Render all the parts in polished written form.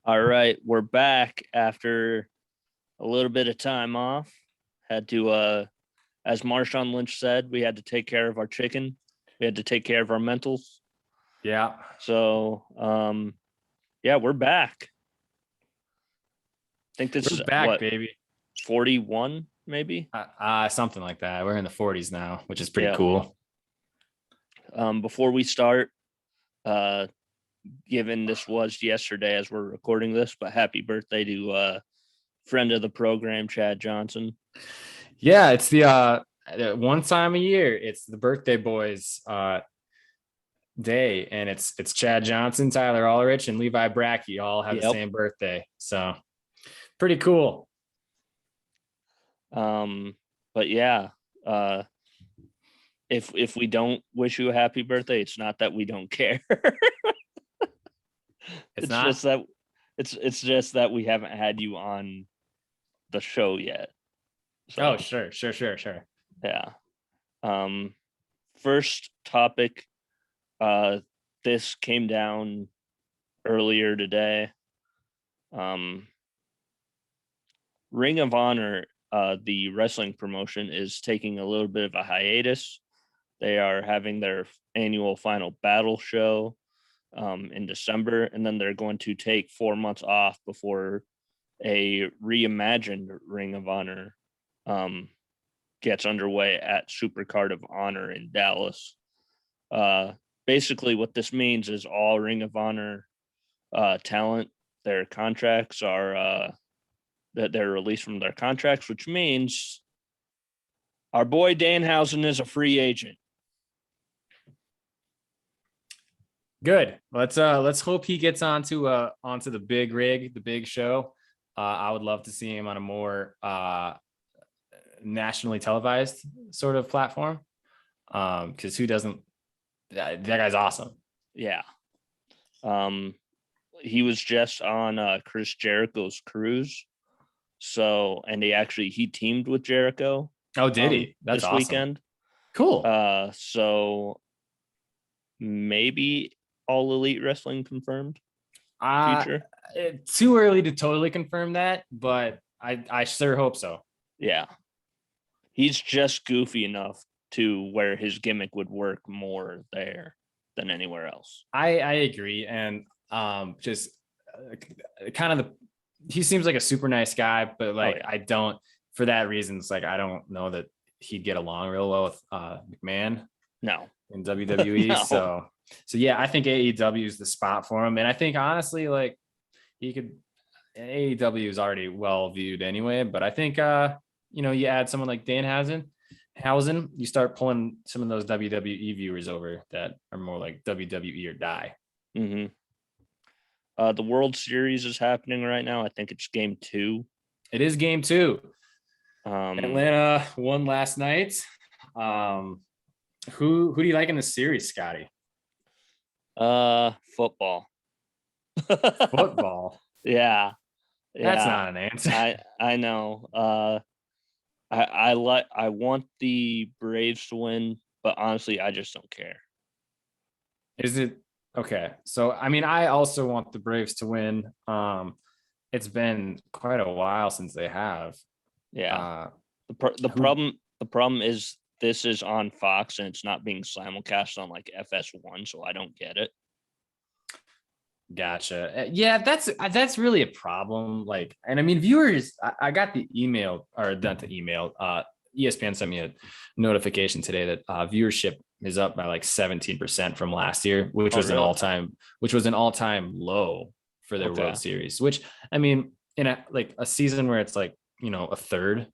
All right, we're back after a little bit of time off. Had to, as Marshawn Lynch said, we had to take care of our chicken. We had to take care of our mentals. Yeah. So, yeah, we're back. I think this We're is back, what, baby. 41 maybe. Something like that. We're in the 40s now, which is pretty Yeah. cool. Before we start, given this was yesterday as we're recording this, but happy birthday to friend of the program, Chad Johnson. Yeah, it's the one time a year. It's the birthday boys day, and it's Chad Johnson, Tyler Ulrich, and Levi Brackey all have the same birthday. So pretty cool. But yeah, if we don't wish you a happy birthday, it's not that we don't care. It's not just that it's just that we haven't had you on the show yet. So, oh, sure. Yeah. First topic, this came down earlier today. Ring of Honor, the wrestling promotion, is taking a little bit of a hiatus. They are having their annual Final Battle show in December, and then they're going to take 4 months off before a reimagined Ring of Honor gets underway at Supercard of Honor in Dallas. Basically, what this means is all Ring of Honor talent, their contracts are that they're released from their contracts, which means our boy Danhausen is a free agent. Good. Let's hope he gets onto the big rig, the big show. I would love to see him on a more nationally televised sort of platform. Because who doesn't? That guy's awesome. Yeah. He was just on Chris Jericho's cruise. So, and he teamed with Jericho. Oh, did he? That's this awesome. Weekend. Cool. So maybe All Elite Wrestling confirmed. Future. Too early to totally confirm that, but I sure hope so. Yeah. He's just goofy enough to where his gimmick would work more there than anywhere else. I agree. And just kind of he seems like a super nice guy, but I don't, for that reason, it's like I don't know that he'd get along real well with McMahon. No. In WWE. No. So yeah, I think AEW is the spot for him. And I think honestly, like he could, AEW is already well viewed anyway, but I think you add someone like Danhausen, you start pulling some of those WWE viewers over that are more like WWE or die. Mm-hmm. The World Series is happening right now. I think it's game 2. It is game 2. Atlanta won last night. Who do you like in the series, Scotty? Football. Football. Yeah. That's not an answer. I know. I want the Braves to win, but honestly, I just don't care. Is it okay? So I mean, I also want the Braves to win. It's been quite a while since they have. Yeah. The problem is this is on Fox and it's not being simulcast on like FS1, so I don't get it. Gotcha. Yeah, that's really a problem. Like, and I mean, viewers, I got the email, or not the email. ESPN sent me a notification today that viewership is up by like 17% from last year, which was an all-time low for their World Series. Which, I mean, in a season where it's like, a third,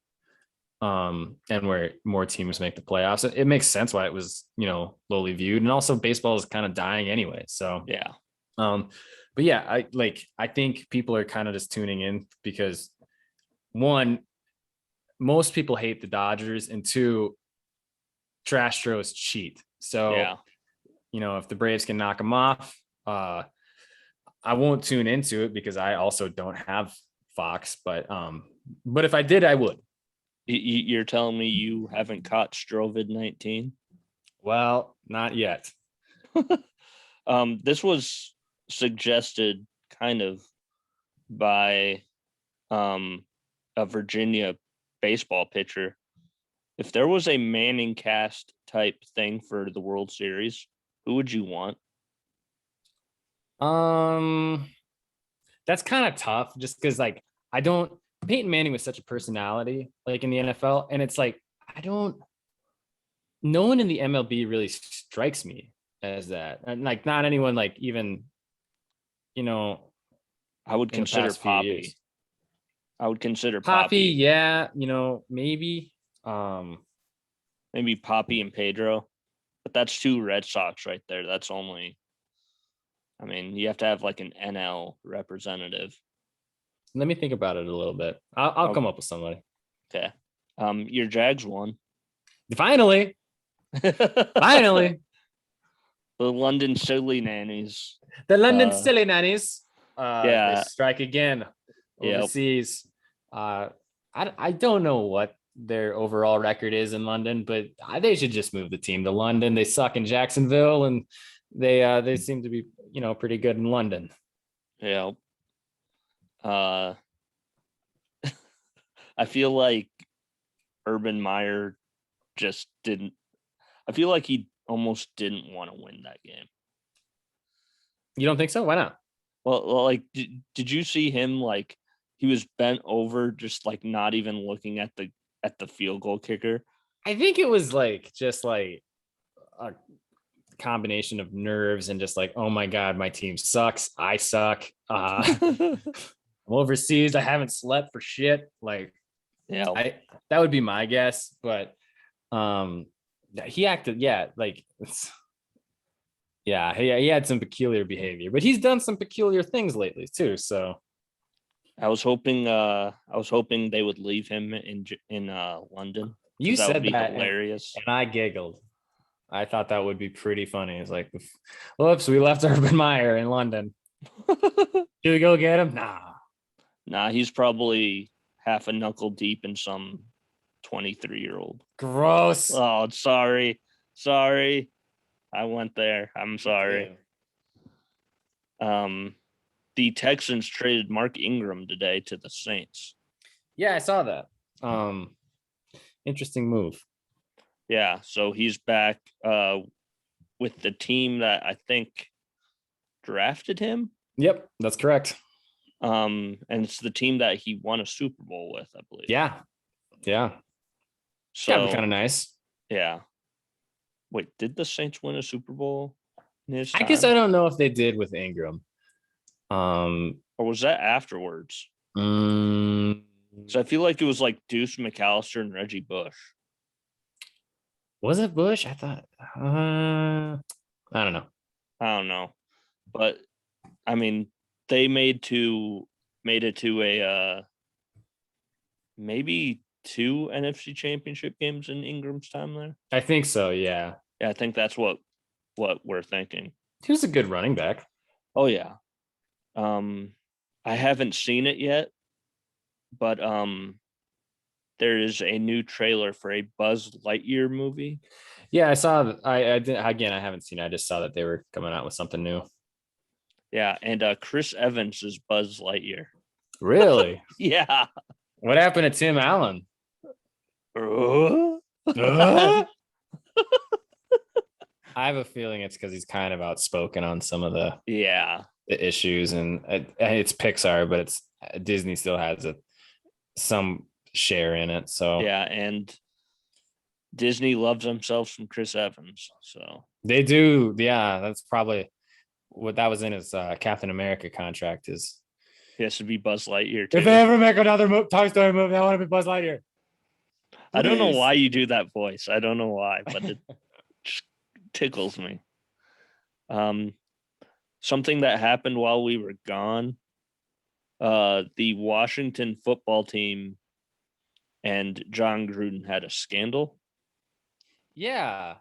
and where more teams make the playoffs, it makes sense why it was, lowly viewed. And also baseball is kind of dying anyway. So yeah. But yeah, I think people are kind of just tuning in because, one, most people hate the Dodgers, and two, trash throws cheat. So, if the Braves can knock them off, I won't tune into it because I also don't have Fox, but if I did, I would. You're telling me you haven't caught Strovid-19? Well, not yet. This was suggested kind of by a Virginia baseball pitcher. If there was a Manning cast type thing for the World Series, who would you want? That's kind of tough just because like I don't Peyton Manning was such a personality like in the NFL, and it's like no one in the MLB really strikes me as that. And like not anyone like even I would in the consider past few years. Poppy. I would consider Poppy, Poppy. yeah, maybe. Maybe Poppy and Pedro. But that's two Red Sox right there. That's only, I mean, you have to have like an NL representative. Let me think about it a little bit. I'll come up with somebody. Okay. Your Jags won. Finally. Finally. The London Silly Nannies. The London Silly Nannies. Yeah. They strike again overseas. Yep. I don't know what their overall record is in London, but they should just move the team to London. They suck in Jacksonville, and they seem to be pretty good in London. Yeah. I feel like Urban Meyer just didn't. I feel like he almost didn't want to win that game. You don't think so? Why not? Well, like, did you see him? Like, he was bent over, just like not even looking at the field goal kicker. I think it was like just like a combination of nerves and just like, oh my God, my team sucks. I suck. I'm overseas. I haven't slept for shit. Like, yeah, that would be my guess. But he acted, he had some peculiar behavior, but he's done some peculiar things lately too. So I was hoping they would leave him in London. You said that hilarious, and I giggled. I thought that would be pretty funny. It's like, whoops, we left Urban Meyer in London. Should we go get him? Nah, he's probably half a knuckle deep in some 23-year-old. Gross. Oh, sorry. I went there. I'm sorry. The Texans traded Mark Ingram today to the Saints. Yeah, I saw that. Interesting move. Yeah, so he's back with the team that I think drafted him. Yep, that's correct. And it's the team that he won a Super Bowl with, I believe. Yeah. So kind of nice. Yeah. Wait, did the Saints win a Super Bowl in his time? I guess I don't know if they did with Ingram. Or was that afterwards? So I feel like it was like Deuce McAllister and Reggie Bush. Was it Bush? I thought. I don't know. But I mean, they made it to a maybe 2 NFC Championship games in Ingram's time there. I think so. Yeah. Yeah, I think that's what we're thinking. He was a good running back. Oh yeah. I haven't seen it yet, but there is a new trailer for a Buzz Lightyear movie. Yeah, I saw. I did again. I haven't seen it. I just saw that they were coming out with something new. Yeah, and Chris Evans is Buzz Lightyear. Really? Yeah. What happened to Tim Allen? I have a feeling it's because he's kind of outspoken on some of the issues, and it's Pixar, but it's Disney still has some share in it. So yeah, and Disney loves themselves some Chris Evans, so they do. Yeah, that's probably what that was in his Captain America contract. Is he has to be Buzz Lightyear too. If they ever make another Toy Story movie, I want to be Buzz Lightyear. Please. I don't know why you do that voice. I don't know why, but it just tickles me. Something that happened while we were gone. The Washington football team and John Gruden had a scandal. Yeah.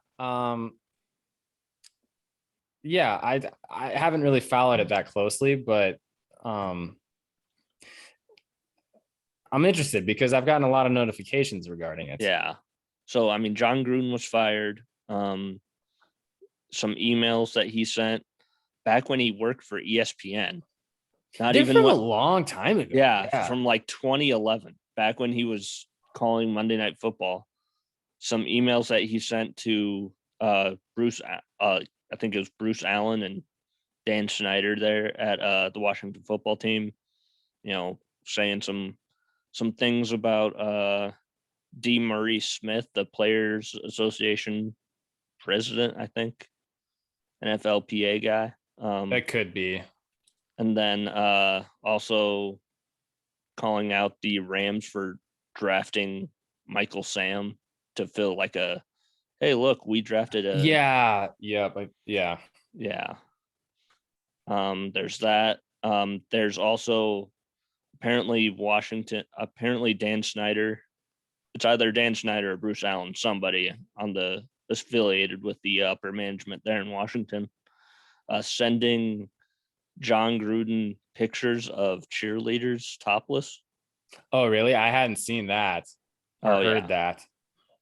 Yeah, I haven't really followed it that closely, but I'm interested because I've gotten a lot of notifications regarding it. Yeah. So, I mean, John Gruden was fired. Some emails that he sent back when he worked for ESPN. Not They're even from a when, long time ago. yeah, from like 2011, back when he was calling Monday Night Football. Some emails that he sent to Bruce, I think it was Bruce Allen and Dan Snyder there at the Washington football team, saying some things about D. Murray Smith, the Players Association president, I think, NFLPA guy. That could be. And then also calling out the Rams for drafting Michael Sam to fill like hey, look, we drafted yeah. There's that. There's also apparently Dan Snyder. It's either Dan Snyder or Bruce Allen, somebody on the affiliated with the upper management there in Washington, sending John Gruden pictures of cheerleaders topless. Oh, really? I hadn't seen that or heard that.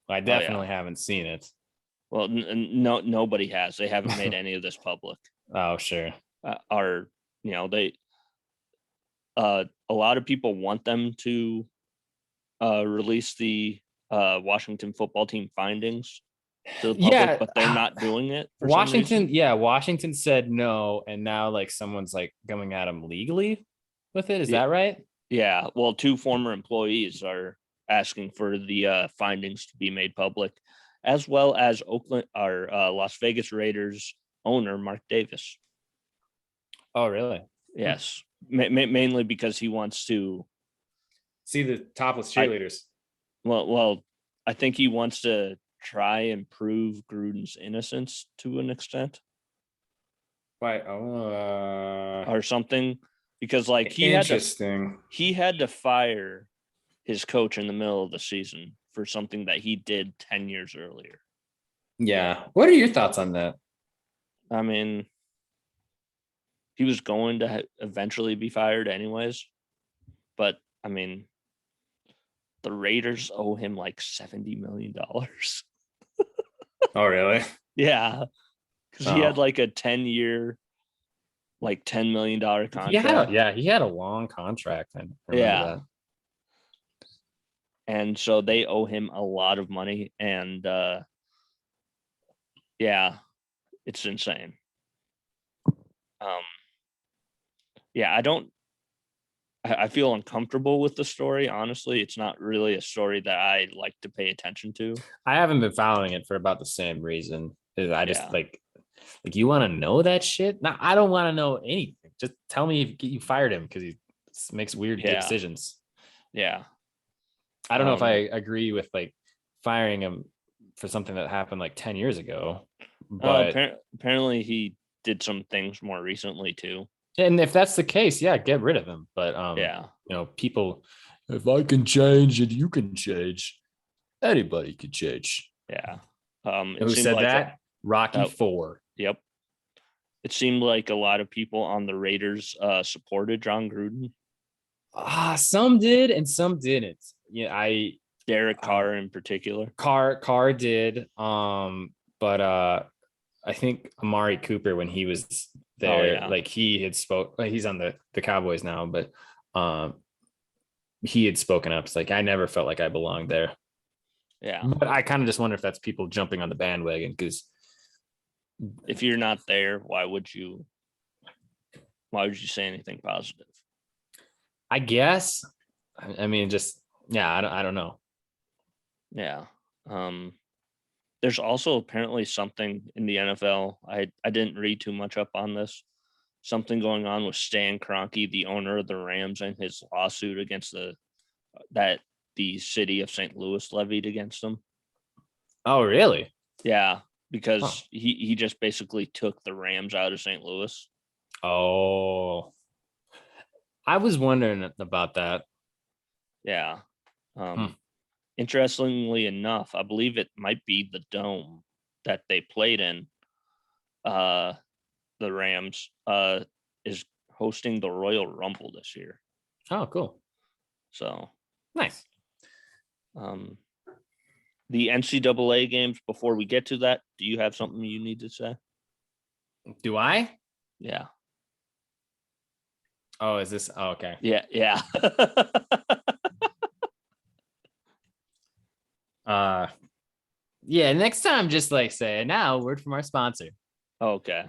I definitely haven't seen it. Well, nobody has. They haven't made any of this public. Oh, sure. They a lot of people want them to release the Washington football team findings to the public, but they're not doing it for Washington. some reason. Washington said no, and now like someone's like coming at them legally with it. Is that right? Yeah. Well, 2 former employees are asking for the findings to be made public, as well as Las Vegas Raiders owner Mark Davis. Oh, really? Yes, mainly because he wants to see the topless cheerleaders. I think he wants to try and prove Gruden's innocence to an extent. Why? Or something, because like he had to fire his coach in the middle of the season for something that he did 10 years earlier. Yeah. What are your thoughts on that? I mean, he was going to eventually be fired anyways, but I mean, the Raiders owe him like $70 million. Oh, really? Yeah. Because he had like a 10-year, like $10 million contract. He had a long contract. I remember that. And so they owe him a lot of money. And it's insane. I feel uncomfortable with the story. Honestly, it's not really a story that I like to pay attention to. I haven't been following it for about the same reason. I just like you want to know that shit? No, I don't want to know anything. Just tell me if you fired him because he makes weird decisions. Yeah. I don't know if I agree with like firing him for something that happened like 10 years ago. But apparently he did some things more recently too. And if that's the case, get rid of him. But people, if I can change it, you can change. Anybody can change. Yeah. Who said like that? Rocky 4. Yep. It seemed like a lot of people on the Raiders supported John Gruden. Some did and some didn't. Yeah, Derek Carr in particular. Carr did. But I think Amari Cooper, when he was there, like he had he's on the Cowboys now, but he had spoken up. It's like I never felt like I belonged there. Yeah. But I kind of just wonder if that's people jumping on the bandwagon, because if you're not there, why would you say anything positive? I guess. I mean, just I don't know. Yeah. There's also apparently something in the NFL. I didn't read too much up on this. Something going on with Stan Kroenke, the owner of the Rams, and his lawsuit against the city of St. Louis levied against him. Oh, really? Yeah, because he just basically took the Rams out of St. Louis. Oh, I was wondering about that. Yeah. Interestingly enough, I believe it might be the dome that they played in. The Rams is hosting the Royal Rumble this year. Oh, cool. So nice. The NCAA games, before we get to that, do you have something you need to say? Do I? Yeah. Oh, is this? Oh, okay. Yeah. Yeah. Next time, just like say now. Word from our sponsor. Okay.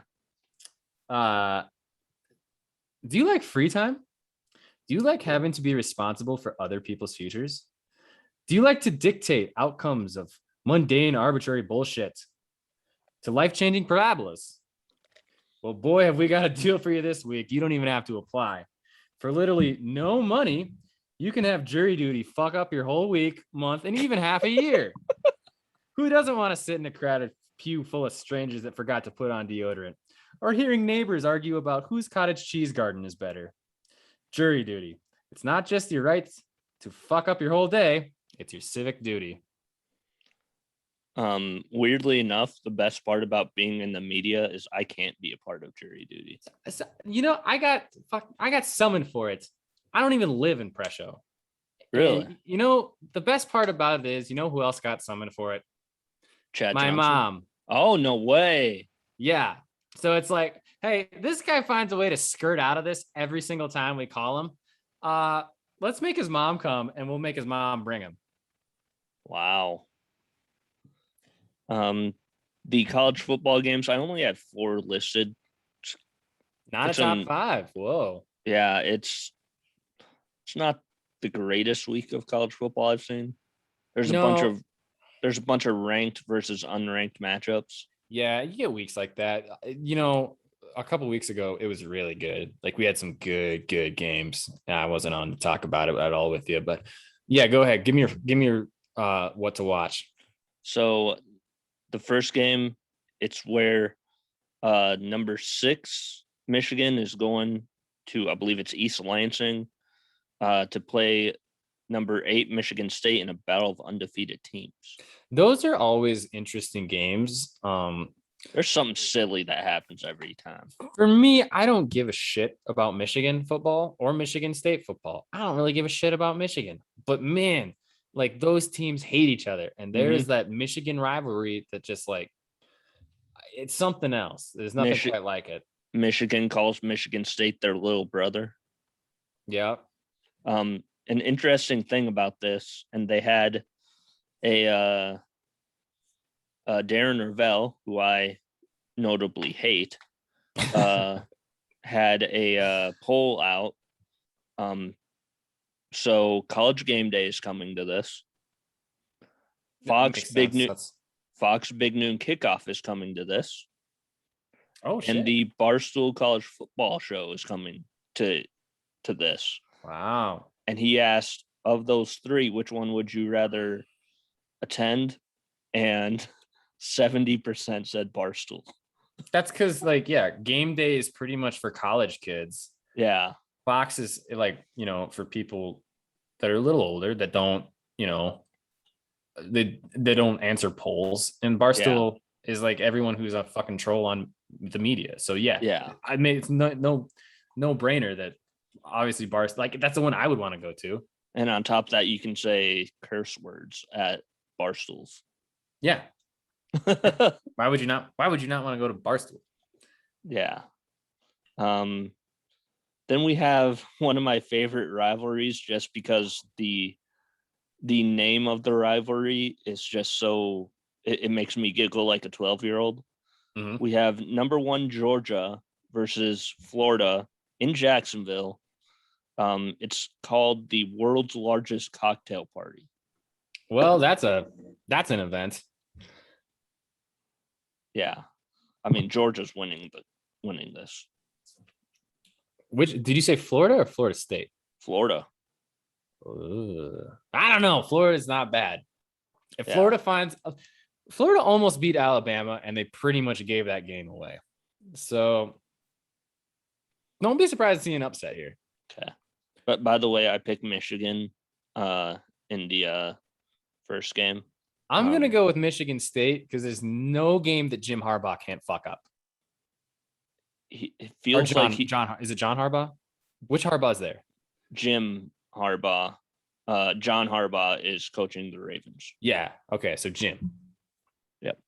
Uh, do you like free time? Do you like having to be responsible for other people's futures? Do you like to dictate outcomes of mundane, arbitrary bullshit to life-changing parabolas? Well, boy, have we got a deal for you this week. You don't even have to apply. For literally no money, you can have jury duty fuck up your whole week, month, and even half a year. Who doesn't want to sit in a crowded pew full of strangers that forgot to put on deodorant? Or hearing neighbors argue about whose cottage cheese garden is better? Jury duty. It's not just your right to fuck up your whole day, it's your civic duty. Weirdly enough, the best part about being in the media is I can't be a part of jury duty. So, I got summoned for it. I don't even live in Presho. Really? And, the best part about it is, who else got summoned for it? Chad My Johnson? mom. Oh, no way. Yeah. So it's like, hey, this guy finds a way to skirt out of this every single time we call him. Let's make his mom come and we'll make his mom bring him. Wow. The college football games, I only had 4 listed. Not a top 5. Whoa. Yeah, it's not the greatest week of college football I've seen. There's a bunch of ranked versus unranked matchups. Yeah, you get weeks like that. A couple weeks ago, it was really good. Like we had some good games. I wasn't on to talk about it at all with you, but yeah, go ahead. Give me your what to watch. So the first game, it's where number 6 Michigan is going to, I believe it's East Lansing, to play number 8 Michigan State in a battle of undefeated teams. Those are always interesting games. There's something silly that happens every time. For me, I don't give a shit about Michigan football or Michigan State football. I don't really give a shit about Michigan. But man, like those teams hate each other. And there's that Michigan rivalry that just like, it's something else. There's nothing quite like it. Michigan calls Michigan State their little brother. Yeah. An interesting thing about this, and they had a Darren Ravel, who I notably hate, had a poll out. So College Game Day is coming to this. Fox Big Noon Kickoff is coming to this. Oh shit. And the Barstool College Football Show is coming to this. Wow. And he asked, of those 3, which one would you rather attend? And 70% said Barstool. That's because, game day is pretty much for college kids. Yeah. Fox is for people that are a little older that don't, they don't answer polls. And Barstool is like everyone who's a fucking troll on the media. So yeah. I mean, it's no brainer that obviously Barstool, that's the one I would want to go to. And on top of that, you can say curse words at Barstools. Yeah. Why would you not want to go to Barstool? Yeah. Then we have one of my favorite rivalries, just because the name of the rivalry is just so it makes me giggle like a 12-year-old. Mm-hmm. We have number 1 Georgia versus Florida in Jacksonville. It's called the world's largest cocktail party. Well, that's an event. Yeah. I mean, Georgia's winning this. Which did you say, Florida or Florida State? Florida. I don't know. Florida's not bad. If Florida almost beat Alabama, and they pretty much gave that game away. So don't be surprised to see an upset here. Okay. But by the way, I picked Michigan in the first game. I'm going to go with Michigan State because there's no game that Jim Harbaugh can't fuck up. It feels John, like John. Is it John Harbaugh? Which Harbaugh is there? Jim Harbaugh. John Harbaugh is coaching the Ravens. Yeah. Okay. So Jim. Yep.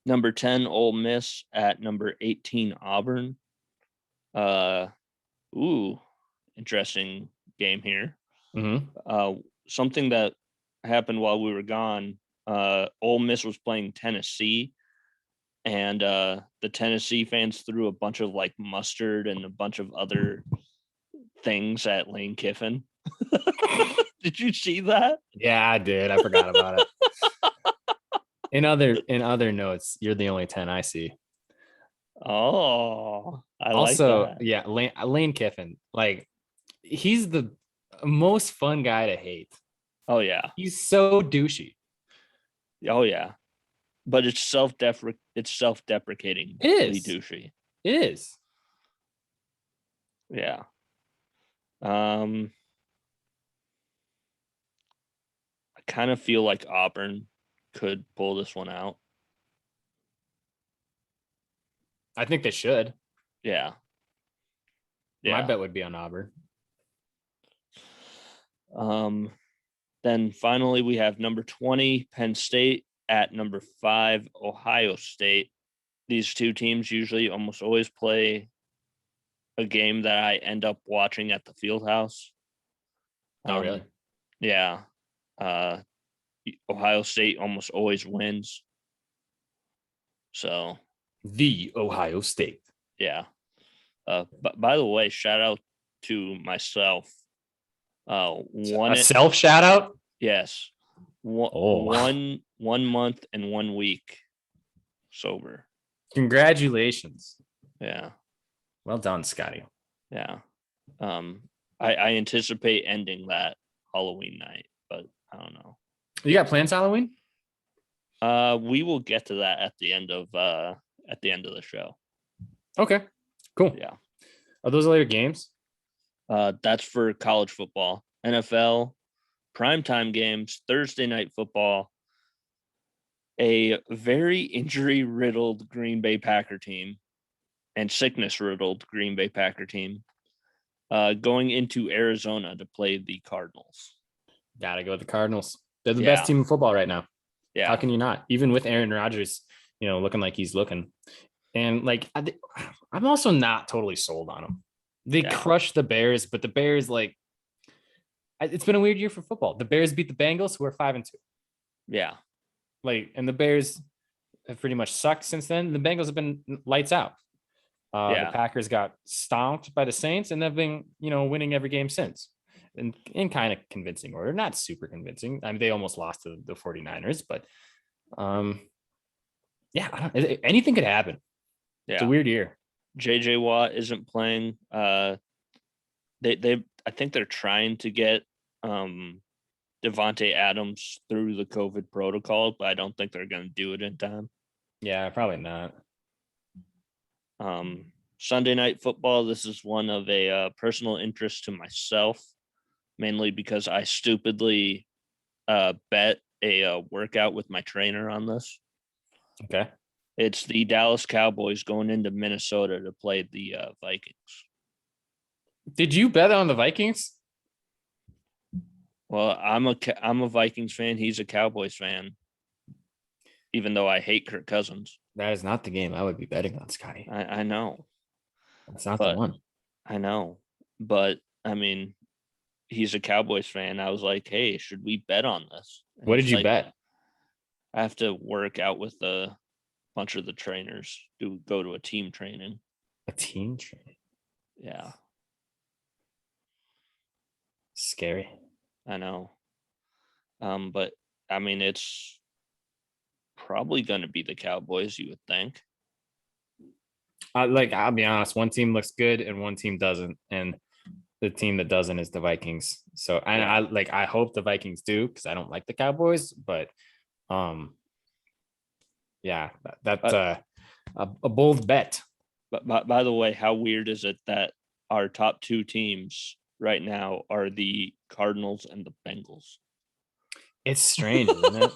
Number 10 Ole Miss at number 18 Auburn. Uh, interesting game here. Mm-hmm. Something that happened while we were gone. Ole Miss was playing Tennessee, and the Tennessee fans threw a bunch of like mustard and a bunch of other things at Lane Kiffin. Did you see that? Yeah, I did. I forgot about it. In other notes, you're the only 10 I see. Oh, I like Also, that. yeah, Lane Kiffin, like he's the most fun guy to hate. Oh yeah. He's so douchey. Oh yeah. But it's self-deprecatingly It is. douchey. It is. Yeah. I kind of feel like Auburn could pull this one out. I think they should. Yeah. My Yeah. bet would be on Auburn. Then finally we have number 20 Penn State at number 5 Ohio State. These two teams usually almost always play a game that I end up watching at the field house. Oh, really? Yeah. Ohio State almost always wins. So The Ohio State. yeah. But by the way, shout out to myself. A self shout out? Yes. One month and 1 week sober. Congratulations. Yeah. Well done, Scotty. Yeah. I anticipate ending that Halloween night, but I don't know. You got plans Halloween? We will get to that at the end of the show. Okay. Cool. Yeah. Are those later games? That's for college football, NFL, primetime games, Thursday night football. A very injury-riddled Green Bay Packer team and sickness-riddled Green Bay Packer team going into Arizona to play the Cardinals. Gotta go with the Cardinals. They're the best team in football right now. Yeah. How can you not? Even with Aaron Rodgers, looking like he's looking. And like, I'm also not totally sold on them. They crushed the Bears, but the Bears, like, it's been a weird year for football. The Bears beat the Bengals, who are 5-2. Yeah. Like, and the Bears have pretty much sucked since then. The Bengals have been lights out. The Packers got stomped by the Saints, and they've been, winning every game since. In kind of convincing order, not super convincing. I mean, they almost lost to the 49ers, but anything could happen. Yeah. It's a weird year. JJ Watt isn't playing. I think they're trying to get Devontae Adams through the COVID protocol, but I don't think they're going to do it in time. Yeah, probably not. Sunday night football. This is one of a personal interest to myself, mainly because I stupidly bet a workout with my trainer on this. Okay. It's the Dallas Cowboys going into Minnesota to play the Vikings. Did you bet on the Vikings? Well, I'm a Vikings fan. He's a Cowboys fan, even though I hate Kirk Cousins. That is not the game I would be betting on, Scotty. I know. That's not the one. I know. But, I mean, he's a Cowboys fan. I was like, hey, should we bet on this? And what did you bet? I have to work out with a bunch of the trainers to go to a team training. A team training? Yeah. Scary. I know. But, I mean, it's probably going to be the Cowboys, you would think. I'll be honest, one team looks good and one team doesn't, and the team that doesn't is the Vikings. So I hope the Vikings do, because I don't like the Cowboys, but that's a bold bet. But by the way, how weird is it that our top two teams right now are the Cardinals and the Bengals? It's strange, isn't it?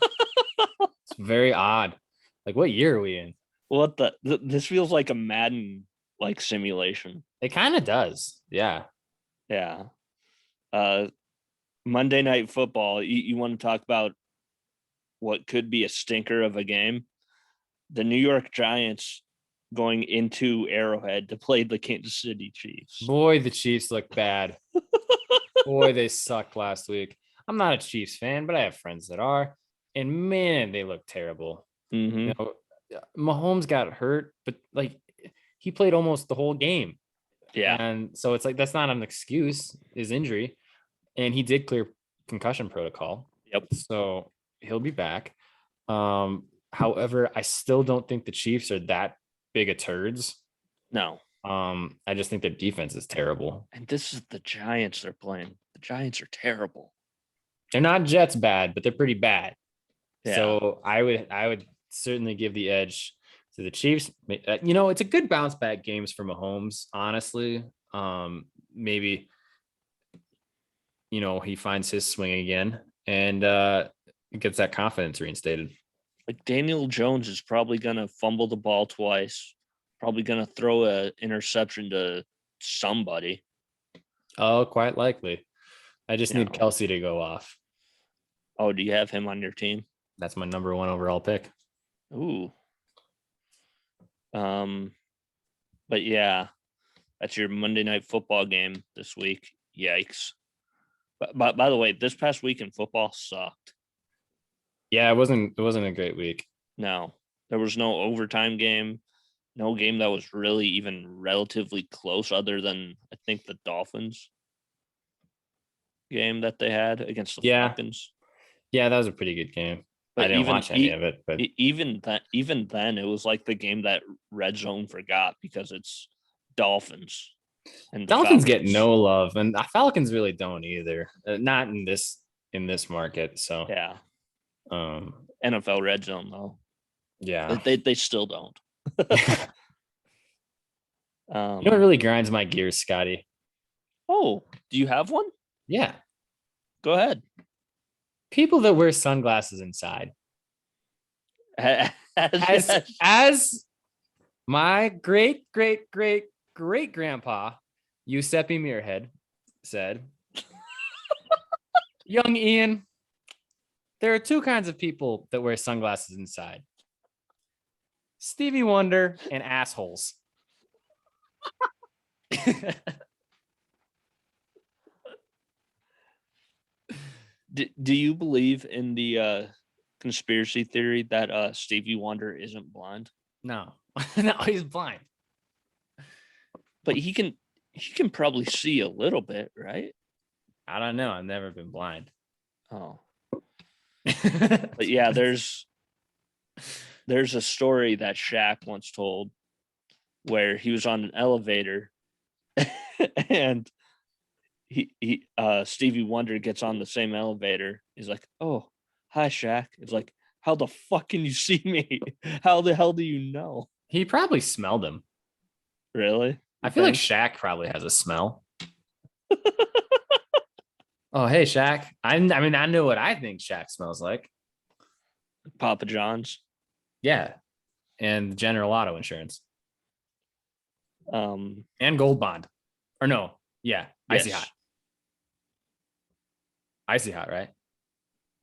It's very odd. Like, what year are we in? What this feels like a Madden like simulation. It kind of does. Yeah. Yeah. Monday Night Football. You want to talk about what could be a stinker of a game? The New York Giants going into Arrowhead to play the Kansas City Chiefs. Boy, the Chiefs look bad. Boy, they sucked last week. I'm not a Chiefs fan, but I have friends that are. And man, they look terrible. Mm-hmm. You know, Mahomes got hurt, but like he played almost the whole game. Yeah. And so it's like that's not an excuse, his injury. And he did clear concussion protocol. Yep. So he'll be back. However, I still don't think the Chiefs are that big of turds. No. I just think their defense is terrible. And this is the Giants they're playing. The Giants are terrible. They're not Jets bad, but they're pretty bad. Yeah. So I would certainly give the edge to the Chiefs. You know, it's a good bounce back games for Mahomes, honestly. Maybe, you know, he finds his swing again and gets that confidence reinstated. Like Daniel Jones is probably going to fumble the ball twice, probably going to throw an interception to somebody. Oh, quite likely. I just need Kelsey to go off. Oh, do you have him on your team? That's my number 1 overall pick. Ooh. But yeah, that's your Monday Night Football game this week. Yikes. But by the way, this past week in football sucked. Yeah, it wasn't a great week. No, there was no overtime game, no game that was really even relatively close other than I think the Dolphins game that they had against the Falcons. Yeah, that was a pretty good game. But I didn't watch any of it, but even then, it was like the game that Red Zone forgot because it's Dolphins. And Dolphins get no love, and the Falcons really don't either. Not in this market. So yeah, NFL Red Zone though. Yeah, they still don't. You know what really grinds my gears, Scotty? Oh, do you have one? Yeah. Go ahead. People that wear sunglasses inside. As my great grandpa, Giuseppe Muirhead, said, young Ian, there are 2 kinds of people that wear sunglasses inside. Stevie Wonder and assholes. Do you believe in the conspiracy theory that Stevie Wonder isn't blind? No. No, he's blind. But he can probably see a little bit, right? I don't know. I've never been blind. Oh. But yeah, there's a story that Shaq once told where he was on an elevator and Stevie Wonder gets on the same elevator. He's like, "Oh, hi, Shaq." It's like, "How the fuck can you see me? How the hell do you know?" He probably smelled him. Really? I feel like Shaq probably has a smell. Oh, hey, Shaq. I mean, I know what I think Shaq smells like. Papa John's. Yeah. And General Auto Insurance. And Gold Bond. Or no. Yeah. Yes. Icy Hot. Icy Hot, right?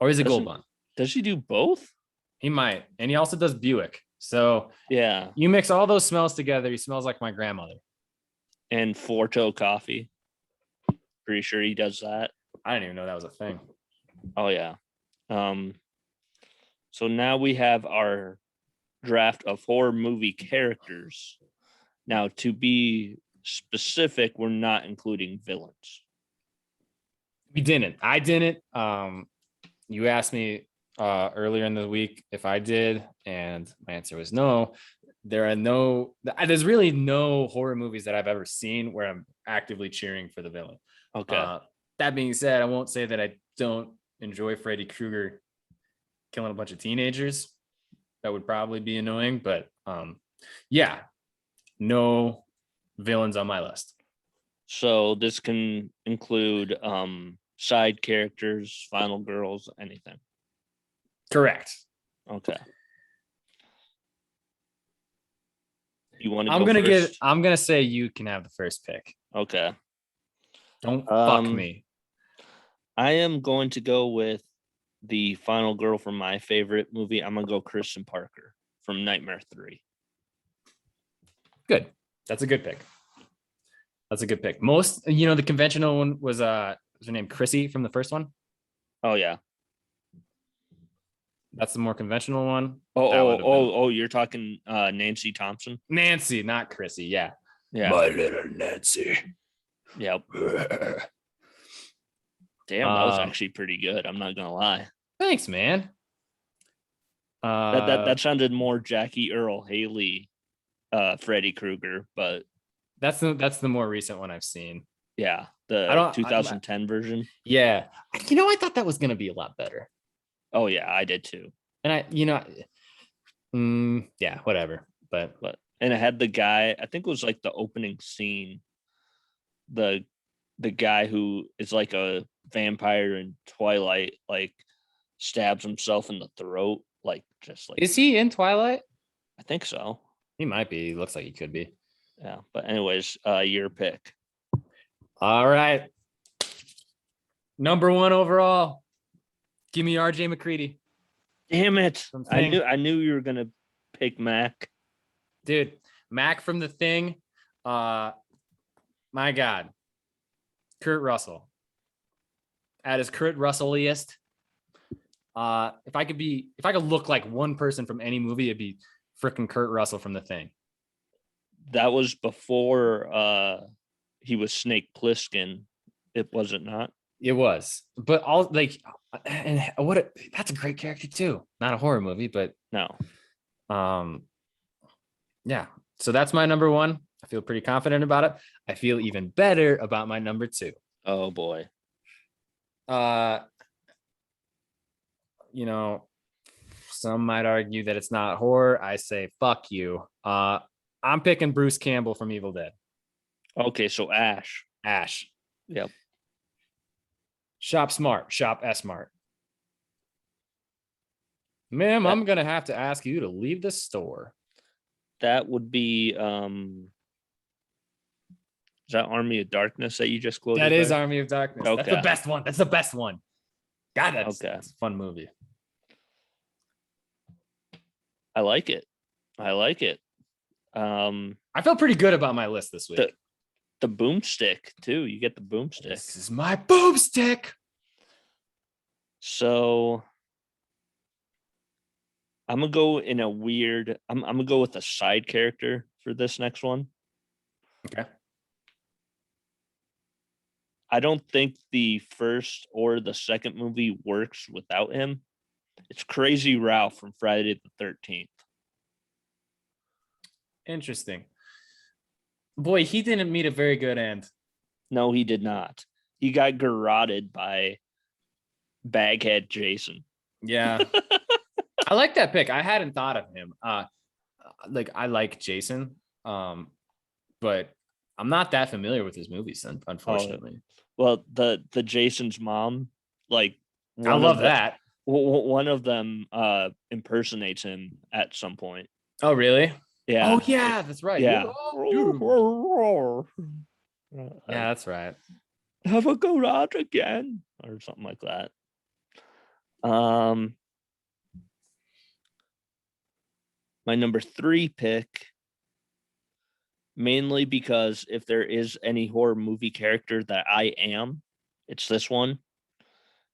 Or is it Gold Bond? Does he do both? He might. And he also does Buick. So yeah, you mix all those smells together, he smells like my grandmother. And Forto coffee. Pretty sure he does that. I didn't even know that was a thing. Oh yeah. So now we have our draft of horror movie characters. Now, to be specific, we're not including villains. We didn't. I didn't. You asked me earlier in the week if I did, and my answer was no. There's really no horror movies that I've ever seen where I'm actively cheering for the villain. Okay. That being said, I won't say that I don't enjoy Freddy Krueger killing a bunch of teenagers. That would probably be annoying, but yeah, no villains on my list. So this can include side characters, final girls, anything. Correct. Okay. You want to I'm gonna say you can have the first pick. Okay. Don't fuck me. I am going to go with the final girl from my favorite movie. I'm gonna go Kristen Parker from Nightmare 3. Good. That's a good pick. That's a good pick. Most, the conventional one was her name Chrissy from the first one. Oh yeah. That's the more conventional one. Oh, you're talking Nancy Thompson. Nancy, not Chrissy. Yeah. My little Nancy. Yep. Damn, that was actually pretty good. I'm not gonna lie. Thanks, man. That sounded more Jackie Earl Haley, Freddy Krueger, but that's the more recent one I've seen. Yeah, the 2010 version. Yeah, I thought that was gonna be a lot better. Oh yeah, I did too. And yeah, whatever. But and it had the guy. I think it was like the opening scene. The guy who is like a vampire in Twilight, like stabs himself in the throat, Is he in Twilight? I think so. He might be. He looks like he could be. Yeah, but anyways, your pick. All right. Number 1 overall. Give me RJ Mccready. Damn it. I knew you were gonna pick Mac. Dude, Mac from The Thing. My God. Kurt Russell. At his Kurt Russelliest. If I could look like one person from any movie, it'd be freaking Kurt Russell from The Thing. That was before he was Snake Plissken. It wasn't not. It was, but that's a great character too. Not a horror movie, but no. Yeah. So that's my number 1. I feel pretty confident about it. I feel even better about my number 2. Oh boy. Some might argue that it's not horror. I say, fuck you. I'm picking Bruce Campbell from Evil Dead. Okay, so Ash. Yep. Shop smart. Shop S-smart. Ma'am, I'm going to have to ask you to leave the store. That would be, is that Army of Darkness that you just quoted? That is Army of Darkness. Okay. That's the best one. God, that's a fun movie. I like it. I felt pretty good about my list this week. The boomstick too. You get the boomstick. This is my boomstick. So I'm gonna go in a weird. I'm gonna go with a side character for this next one. Okay. I don't think the first or the second movie works without him. It's Crazy Ralph from Friday the 13th. Interesting. Boy, he didn't meet a very good end. No, he did not. He got garroted by Baghead Jason. Yeah. I like that pick. I hadn't thought of him. I like Jason, but I'm not that familiar with his movies, unfortunately. Well, the Jason's mom, I love that. One of them impersonates him at some point. Oh, really? Yeah. Oh, yeah, that's right. Yeah. Yeah, that's right. Have a garage again, or something like that. My number 3 pick, mainly because if there is any horror movie character that I am, it's this one.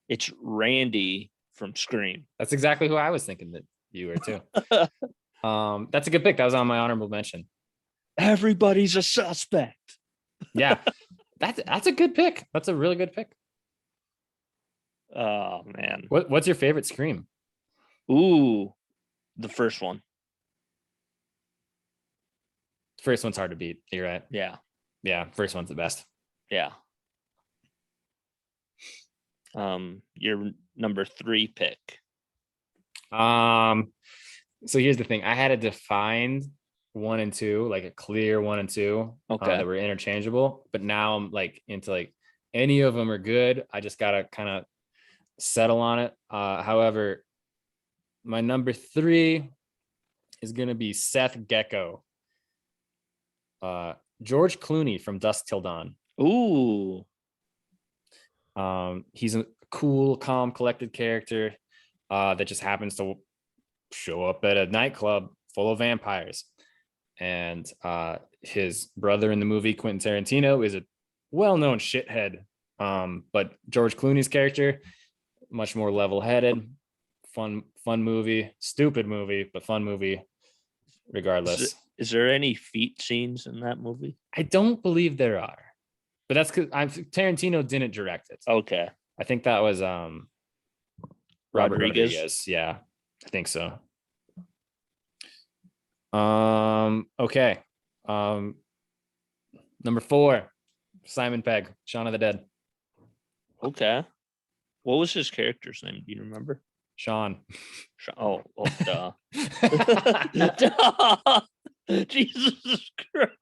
It's Randy from Scream. That's exactly who I was thinking that you were too. That's a good pick. That was on my honorable mention. Everybody's a suspect. Yeah, that's a good pick. That's a really good pick. Oh man, what's your favorite Scream? Ooh, the first one. First one's hard to beat. You're right. Yeah. First one's the best. Yeah. Your number 3 pick. So here's the thing. I had a defined 1 and 2, like a clear 1 and 2. Okay. That were interchangeable. But now I'm into any of them are good. I just gotta kind of settle on it. However, my number 3 is gonna be Seth Gekko. George Clooney from Dusk Till Dawn. Ooh. He's a cool, calm, collected character that just happens to show up at a nightclub full of vampires. and his brother in the movie, Quentin Tarantino, is a well-known shithead. But George Clooney's character, much more level-headed, fun movie, stupid movie, but fun movie regardless. Is there any feet scenes in that movie? I don't believe there are, but that's because Tarantino didn't direct it. Okay. I think that was Robert Rodriguez. Yeah, I think so. Okay. Number 4, Simon Pegg, Shaun of the Dead. Okay. What was his character's name? Do you remember? Sean. Oh, duh. Duh. Jesus Christ.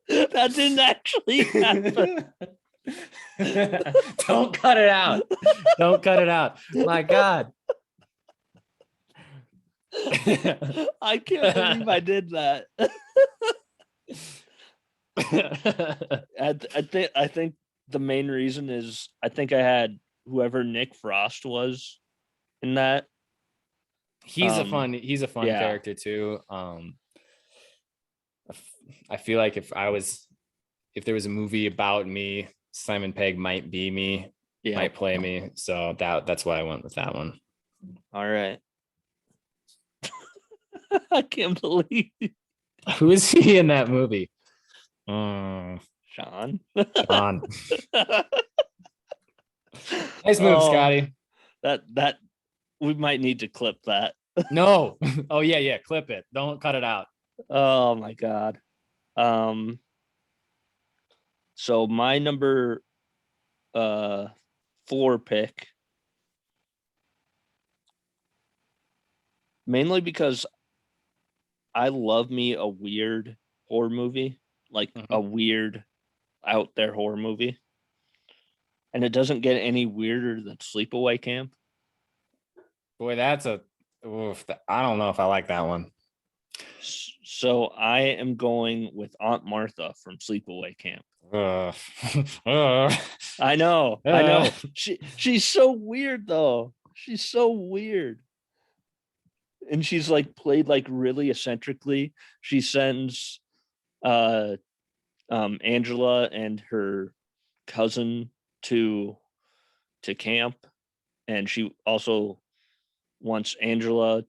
That didn't actually happen. Don't cut it out. Don't cut it out. My God. I can't believe I did that. I think the main reason is I think I had whoever Nick Frost was in that. He's a fun character too. I feel like if there was a movie about me, Simon Pegg might be me, might play me. So that's why I went with that one. All right. I can't believe. Who is he in that movie? Sean. Sean. Nice move, Scotty. That we might need to clip that. No. Oh yeah, clip it. Don't cut it out. Oh my God. So my number 4 pick, mainly because I love me a weird horror movie, like a weird out there horror movie. And it doesn't get any weirder than Sleepaway Camp. Boy, I don't know if I like that one. So I am going with Aunt Martha from Sleepaway Camp. I know. She's so weird though. She's so weird. And she's like played like really eccentrically. She sends Angela and her cousin to camp, and she also wants Angela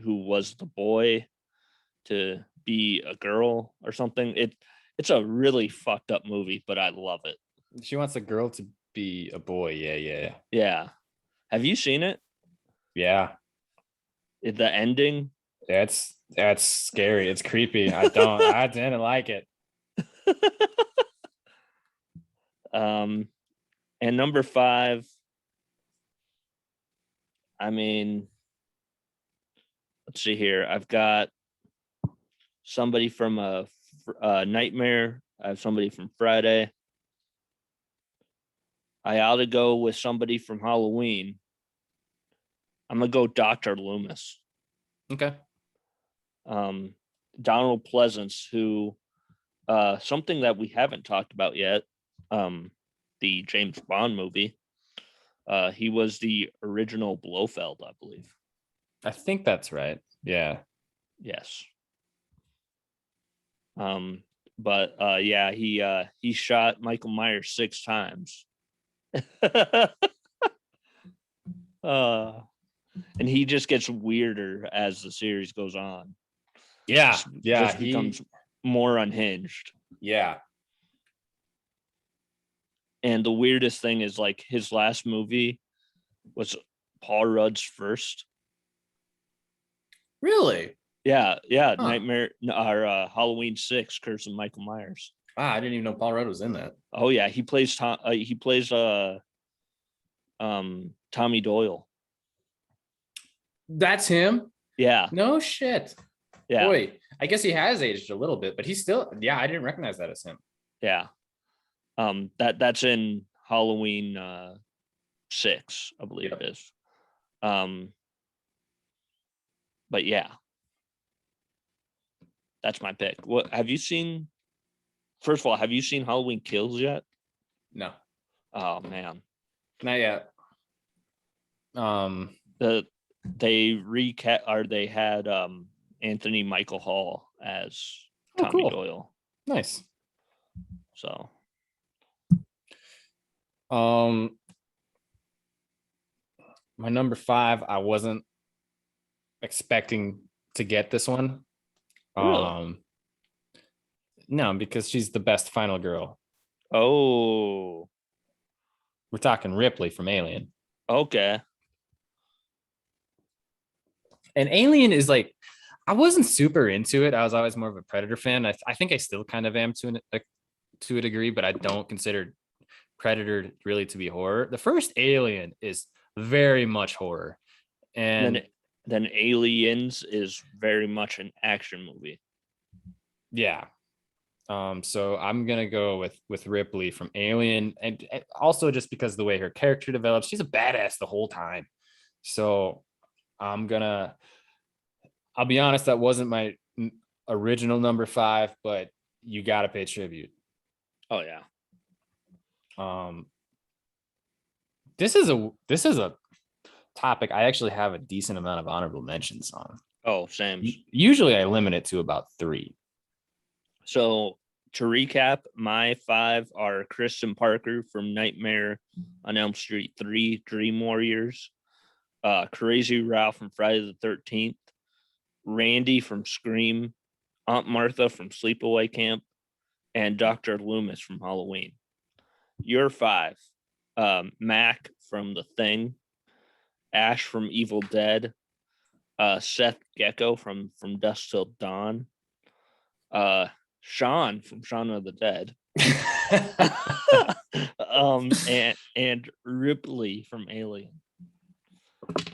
who was the boy, to be a girl or something. It's a really fucked up movie, but I love it. She wants a girl to be a boy. Yeah. Have you seen it? Yeah. The ending? That's scary. It's creepy. I didn't like it. And number 5, I mean, let's see here. I've got somebody from a Nightmare. I have somebody from Friday. I ought to go with somebody from Halloween. I'm gonna go Dr. Loomis. Okay. Donald Pleasence, who something that we haven't talked about yet, the James Bond movie. He was the original Blofeld, I believe. I think that's right. Yeah. Yes. But yeah, he shot Michael Myers 6 times. And he just gets weirder as the series goes on. Yeah. Just becomes more unhinged. Yeah. And the weirdest thing is, like, his last movie was Paul Rudd's first. Really? Yeah. Huh. Nightmare or Halloween 6, Curse of Michael Myers. Wow, I didn't even know Paul Rudd was in that. Oh yeah, he plays Tommy Doyle. That's him? Yeah. No shit. Yeah. Boy, I guess he has aged a little bit, but he's still, I didn't recognize that as him. Yeah. That's in Halloween 6, I believe it is. But yeah. That's my pick. What have you seen? First of all, have you seen Halloween Kills yet? No. Oh man. Not yet. They had Anthony Michael Hall as Tommy cool. Doyle. Nice. So my number 5, I wasn't expecting to get this one. really? No, because she's the best final girl. Oh, We're talking Ripley from Alien. okay. And Alien is like, I wasn't super into it. I was always more of a Predator fan. I think I still kind of am to a degree, but I don't consider Predator really to be horror. The first Alien is very much horror. And then Aliens is very much an action movie. yeah. So I'm gonna go with Ripley from Alien, and also just because of the way her character develops, she's a badass the whole time. So I'll be honest, that wasn't my original number 5, but you got to pay tribute. Oh yeah. This is a topic I actually have a decent amount of honorable mentions on. Oh, same. Usually I limit it to about 3. So to recap, my 5 are Kristen Parker from Nightmare on Elm Street 3, Dream Warriors, Crazy Ralph from Friday the 13th, Randy from Scream, Aunt Martha from Sleepaway Camp, and Dr. Loomis from Halloween. Your 5, Mac from The Thing, Ash from Evil Dead, Seth Gekko from Dusk Till Dawn, Sean from Shaun of the Dead, and Ripley from Alien.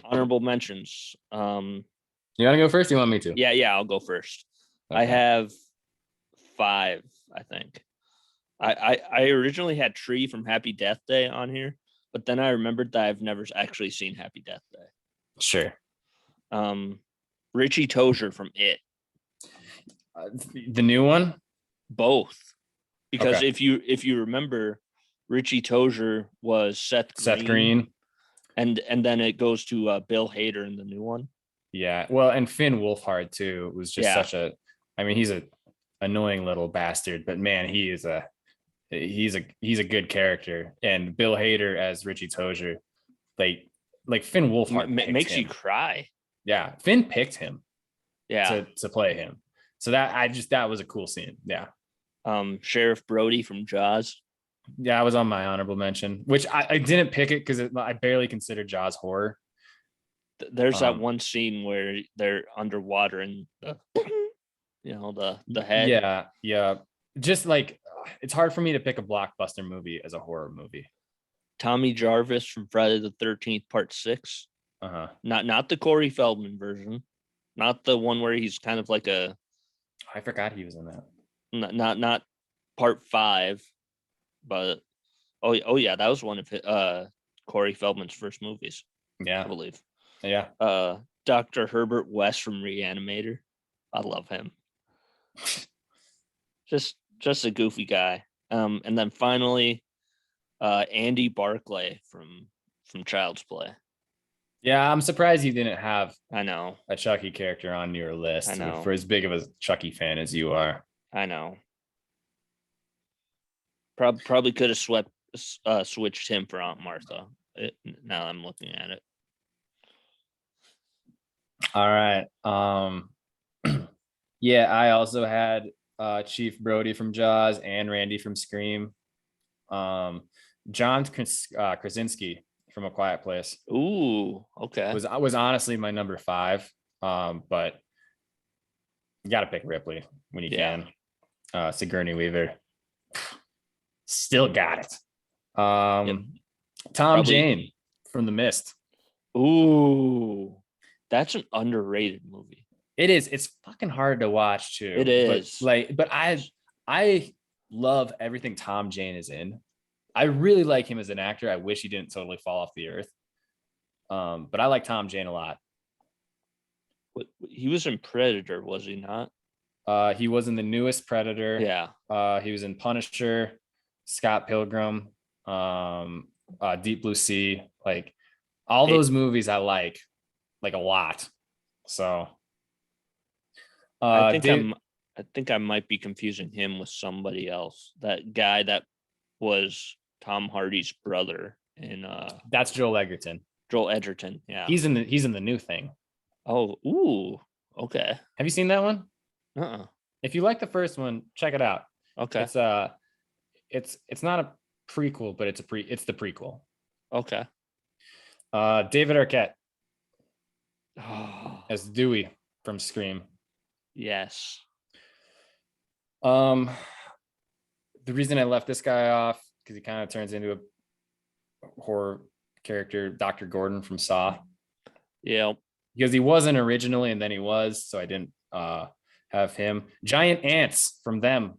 Honorable mentions. You want to go first? You want me to? Yeah, I'll go first. Okay. I have 5, I think. I originally had Tree from Happy Death Day on here, but then I remembered that I've never actually seen Happy Death Day. Sure. Richie Tozier from It. The new one? Both. Because if you remember, Richie Tozier was Seth Green. And then it goes to Bill Hader in the new one. Yeah. Well, and Finn Wolfhard too was just such a, I mean, he's a annoying little bastard, but man, he's a good character. And Bill Hader as Richie Tozier, like Finn Wolfhard makes him. You cry. Yeah. Finn picked him. Yeah. To play him. So that was a cool scene. Yeah. Sheriff Brody from Jaws. Yeah, I was on my honorable mention, which I didn't pick it because I barely consider Jaws horror. There's that one scene where they're underwater and the head. Yeah. Just like, it's hard for me to pick a blockbuster movie as a horror movie. Tommy Jarvis from Friday the 13th Part 6. Not the Corey Feldman version, not the one where he's kind of like a. I forgot he was in that. Not Part 5. But oh yeah, that was one of Corey Feldman's first movies. Yeah, I believe. Yeah. Dr. Herbert West from Reanimator. I love him. just a goofy guy. And then finally, Andy Barclay from Child's Play. Yeah, I'm surprised you didn't have. I know a Chucky character on your list. I know. For as big of a Chucky fan as you are. I know. Probably could have switched him for Aunt Martha. Now I'm looking at it. All right. Yeah, I also had Chief Brody from Jaws and Randy from Scream. John Krasinski from A Quiet Place. Ooh, okay. Was honestly my number 5. But you got to pick Ripley when you can. Sigourney Weaver. Still got it. Tom Jane from The Mist. Ooh, that's an underrated movie. It is. It's fucking hard to watch too. It is. But I love everything Tom Jane is in. I really like him as an actor. I wish he didn't totally fall off the earth. But I like Tom Jane a lot. He was in Predator, was he not? He was in the newest Predator. Yeah. He was in Punisher, Scott Pilgrim, Deep Blue Sea. Like all those movies I like like a lot. So I think Dave, I think I might be confusing him with somebody else. That guy that was Tom Hardy's brother in that's Joel Edgerton. Joel Edgerton. Yeah. He's in the new thing. Oh, ooh. Okay. Have you seen that one? Uh-uh. If you like the first one, check it out. Okay. It's not a prequel, but it's the prequel. Okay. David Arquette Oh, as Dewey from Scream. yes. The reason I left this guy off because he kind of turns into a horror character, Dr. Gordon from Saw. Yeah. Because he wasn't originally, and then he was, so I didn't have him. Giant Ants from Them.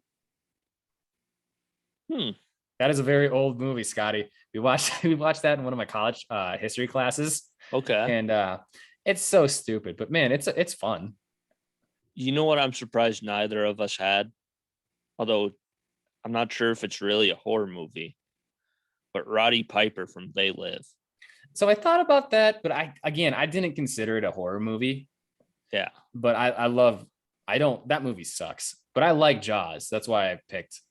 That is a very old movie, Scotty. We watched that in one of my college history classes. Okay. And it's so stupid, but man, it's fun. You know what I'm surprised neither of us had? Although I'm not sure if it's really a horror movie, but Roddy Piper from They Live. So I thought about that, but I didn't consider it a horror movie. Yeah. But that movie sucks. But I like Jaws. That's why I picked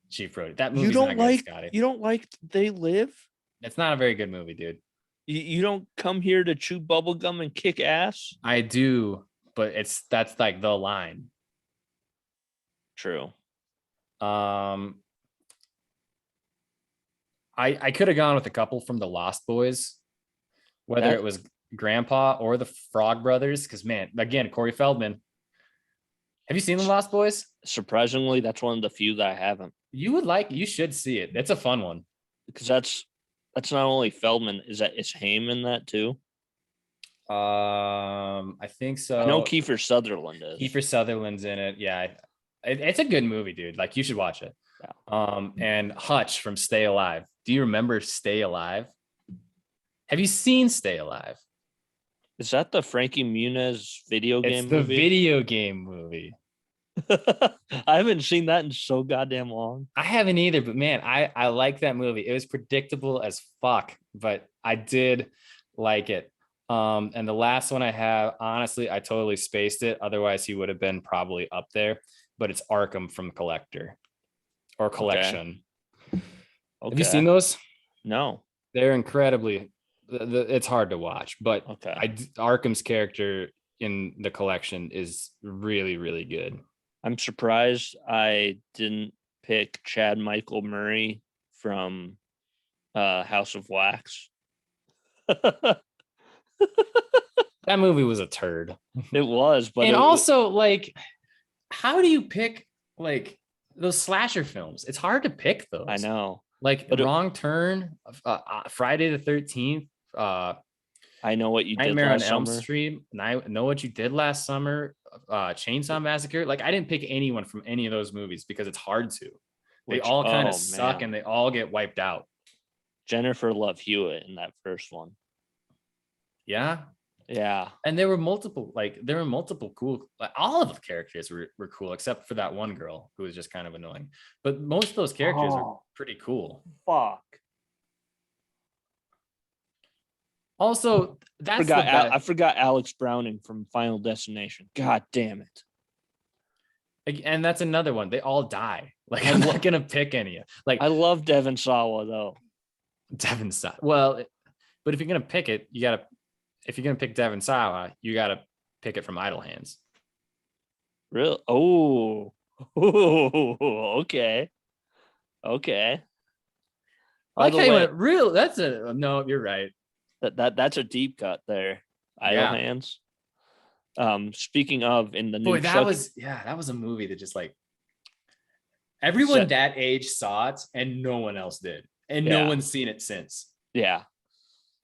Chief Brody. That movie's not good, Scotty. You don't like They Live? It's not a very good movie, dude. You don't come here to chew bubble gum and kick ass? I do, but that's like the line. True. I could have gone with a couple from the Lost Boys, whether it was Grandpa or the Frog Brothers, because man, again, Corey Feldman. Have you seen the Lost Boys? Surprisingly, that's one of the few that I haven't. You should see it. It's a fun one. Because that's not only Feldman, is Haim in that too? I think so. I know Kiefer Sutherland is. Kiefer Sutherland's in it. Yeah. It's a good movie, dude. Like, you should watch it. Yeah. And Hutch from Stay Alive. Do you remember Stay Alive? Have you seen Stay Alive? Is that the Frankie Muniz video game It's the movie? video game movie. I haven't seen that in so goddamn long. I haven't either, but man, I like that movie. It was predictable as fuck, but I did like it. And the last one I have, honestly, I totally spaced it. Otherwise, he would have been probably up there. But it's Arkham from Collector or Collection. Okay. Have you seen those? No. They're incredibly. It's hard to watch, but okay. Arkham's character in the Collection is really, really good. I'm surprised I didn't pick Chad Michael Murray from House of Wax. That movie was a turd. It was, but also like, how do you pick like those slasher films? It's hard to pick those. I know. Like Wrong Turn, Friday the 13th. I Know What You Did Nightmare Last on Elm Summer. Street. And I Know What You Did Last Summer. Chainsaw Massacre. Like, I didn't pick anyone from any of those movies because it's hard to. They all kind of suck, and they all get wiped out. Jennifer Love Hewitt in that first one. Yeah. Yeah. And there were multiple cool, like, all of the characters were cool, except for that one girl who was just kind of annoying. But most of those characters are pretty cool. Fuck. Also, I forgot Alex Browning from Final Destination. God damn it. And that's another one. They all die. Like, I'm not gonna pick any. Like, I love Devon Sawa though. Devon Sawa. Well, but if you're gonna pick it, if you're gonna pick Devon Sawa, you gotta pick it from Idle Hands. Really? Oh, okay. Okay. I like how you went real. No, you're right. That's a deep cut there. Idle Hands. Speaking of, in the new that was a movie that just like everyone that age saw it and no one else did, and no one's seen it since. Yeah,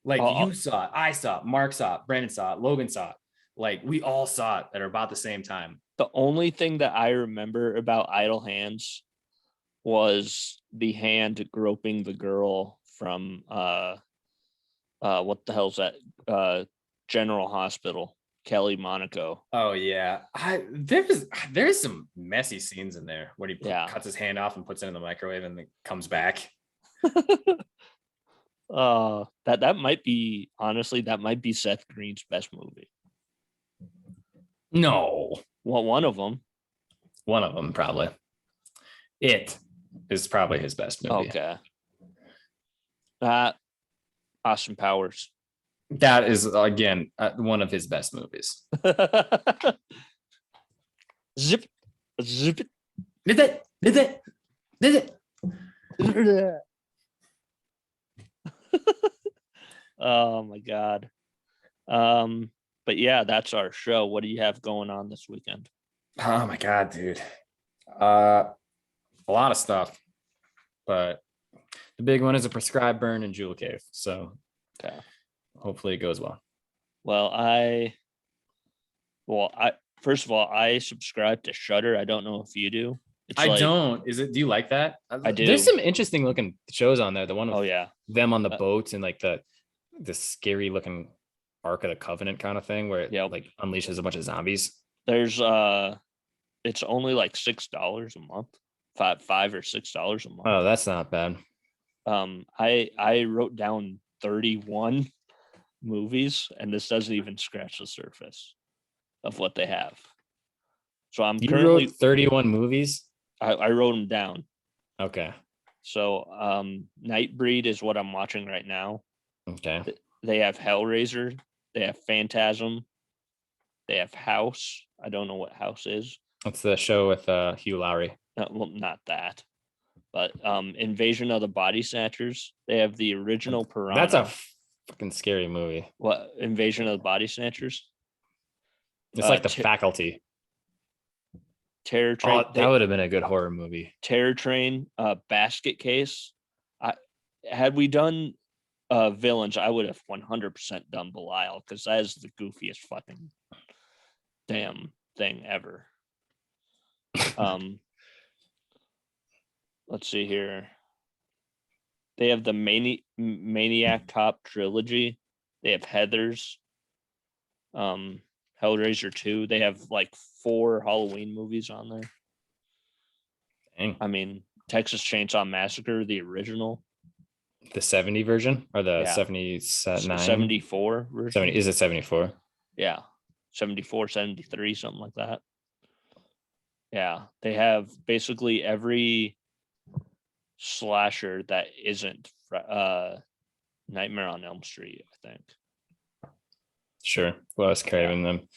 like you saw it, I saw it, Mark saw it, Brandon saw it, Logan saw it. Like, we all saw it at about the same time. The only thing that I remember about Idle Hands was the hand groping the girl from what the hell's that? General Hospital, Kelly Monaco. Oh yeah, there's some messy scenes in there when he cuts his hand off and puts it in the microwave and then comes back. That might be, honestly, that might be Seth Green's best movie. No. Well, one of them. One of them, probably. It is probably his best movie. Okay. Austin Powers. That is, again, one of his best movies. Zip it. Did it. Oh my God. But yeah, that's our show. What do you have going on this weekend? Oh my God, dude. A lot of stuff, but the big one is a prescribed burn in Jewel Cave. So okay, hopefully it goes well. Well, first of all, I subscribe to Shudder. I don't know if you do. I don't. Do you like that? I do. There's some interesting looking shows on there. The one with yeah, them on the boats and like the scary looking Ark of the Covenant kind of thing where it like unleashes a bunch of zombies. There's it's only like $6 a month. $5 or $6 a month. Oh, that's not bad. I wrote down 31 movies, and this doesn't even scratch the surface of what they have. So you currently wrote 31 movies. I wrote them down. Okay. So Nightbreed is what I'm watching right now. Okay. They have Hellraiser. They have Phantasm. They have House. I don't know what House is. It's the show with Hugh Laurie. Well, not that. But Invasion of the Body Snatchers. They have the original Piranha. That's a fucking scary movie. What? Invasion of the Body Snatchers? It's like The Faculty. Terror Train. Oh, that would have been a good horror movie. Terror Train, Basket Case. Had we done villains, I would have 100% done Belial, because that is the goofiest fucking damn thing ever. Let's see here. They have the Maniac Cop trilogy. They have Heathers. Hellraiser 2. They have like 4 Halloween movies on there. Dang. I mean, Texas Chainsaw Massacre, the original. The 70 version or the 79? 74 version. 70, is it 74? Yeah. 74, 73, something like that. Yeah. They have basically every slasher that isn't Nightmare on Elm Street, I think. Sure. Wes Craven, them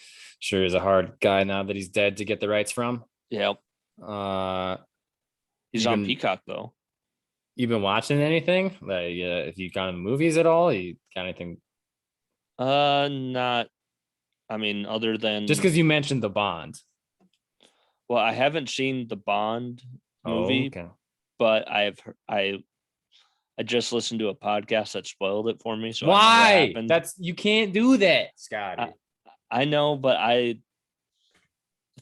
sure is a hard guy now that he's dead to get the rights from. Yep. He's on Peacock though. You been watching anything? Like, if you gone to movies at all? You got anything? Not. I mean, other than just because you mentioned the Bond. Well, I haven't seen the Bond movie, but I just listened to a podcast that spoiled it for me. So why? You can't do that, Scotty. I know, but the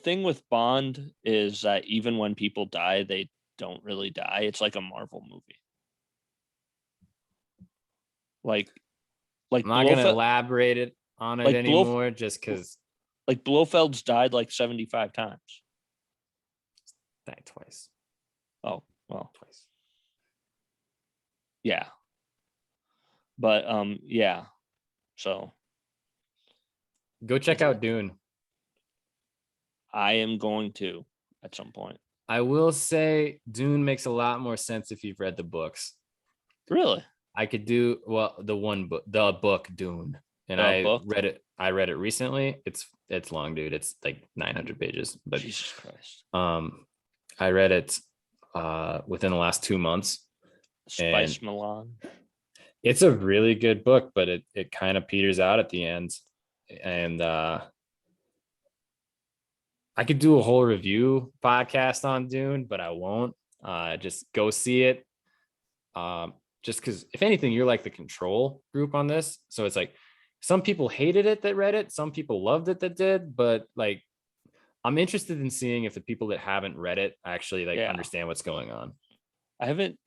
thing with Bond is that even when people die, they don't really die. It's like a Marvel movie. Like I'm not gonna elaborate on it anymore, just because. Like Blofeld's died like 75 times. Died twice. Oh, well, twice. Yeah. But yeah. So go check out Dune. I am going to at some point. I will say Dune makes a lot more sense if you've read the books. Really? I could do the book Dune. And read it. I read it recently. It's long, dude. It's like 900 pages. But Jesus Christ. I read it within the last 2 months. Spice Milan. It's a really good book, but it kind of peters out at the end. And I could do a whole review podcast on Dune, but I won't. Just go see it. Just because, if anything, you're like the control group on this. So it's like some people hated it that read it, some people loved it that did, but like I'm interested in seeing if the people that haven't read it actually understand what's going on. I haven't.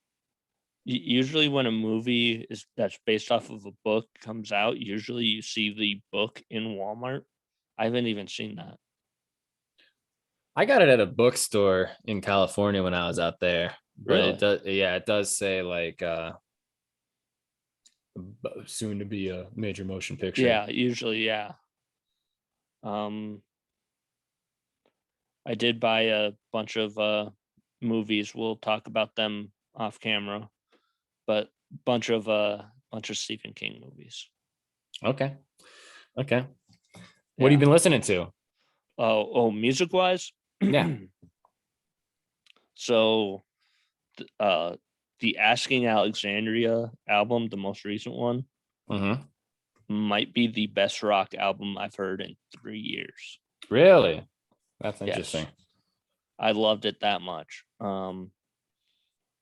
Usually when a movie that's based off of a book comes out, usually you see the book in Walmart. I haven't even seen that. I got it at a bookstore in California when I was out there. But really? It does say like soon to be a major motion picture. Yeah, usually, yeah. I did buy a bunch of movies. We'll talk about them off camera, but bunch of Stephen King movies. Okay. What have you been listening to? Music wise? Yeah. So the Asking Alexandria album, the most recent one, might be the best rock album I've heard in 3 years. Really? That's interesting. Yes. I loved it that much.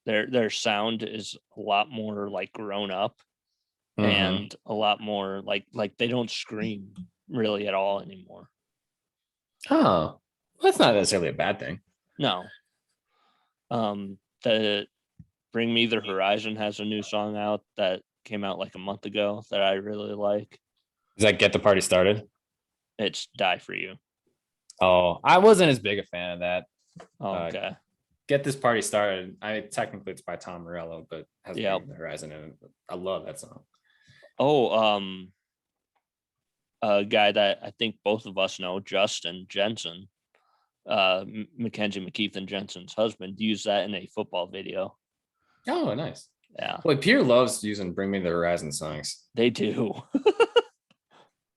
Their sound is a lot more like grown up and a lot more like they don't scream really at all anymore. Oh, that's not necessarily a bad thing. No. The Bring Me the Horizon has a new song out that came out like a month ago that I really like. Does that Get the Party Started? It's Die For You. Oh, I wasn't as big a fan of that. Oh, okay. Get This Party Started. Technically it's by Tom Morello, but has Bring Me the Horizon in it. I love that song. Oh, a guy that I think both of us know, Justin Jensen, Mackenzie McKeith and Jensen's husband, used that in a football video. Oh, nice. Yeah. Well, Pierre loves using Bring Me the Horizon songs. They do.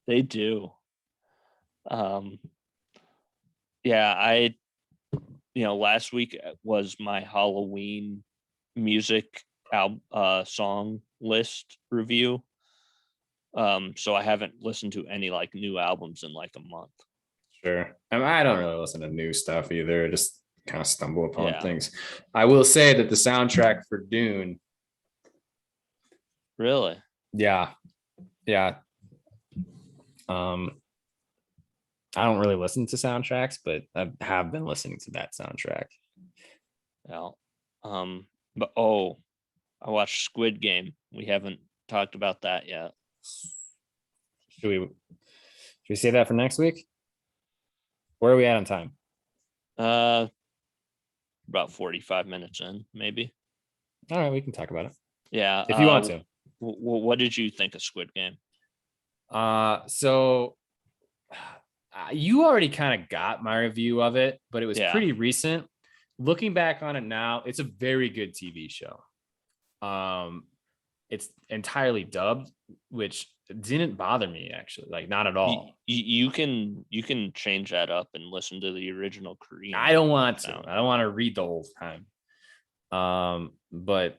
They do. Yeah, last week was my Halloween music song list review. So I haven't listened to any like new albums in like a month. Sure. I don't really listen to new stuff either. I just kind of stumble upon things. I will say that the soundtrack for Dune. Really? Yeah. I don't really listen to soundtracks, but I have been listening to that soundtrack. Yeah. But I watched Squid Game. We haven't talked about that yet. Should we save that for next week? Where are we at on time? About 45 minutes in, maybe. All right, we can talk about it. Yeah. If you want to. What did you think of Squid Game? So you already kind of got my review of it, but it was pretty recent. Looking back on it now, it's a very good TV show. It's entirely dubbed, which didn't bother me actually, like not at all. You can change that up and listen to the original Korean. I don't want to. I don't want to read the whole time. But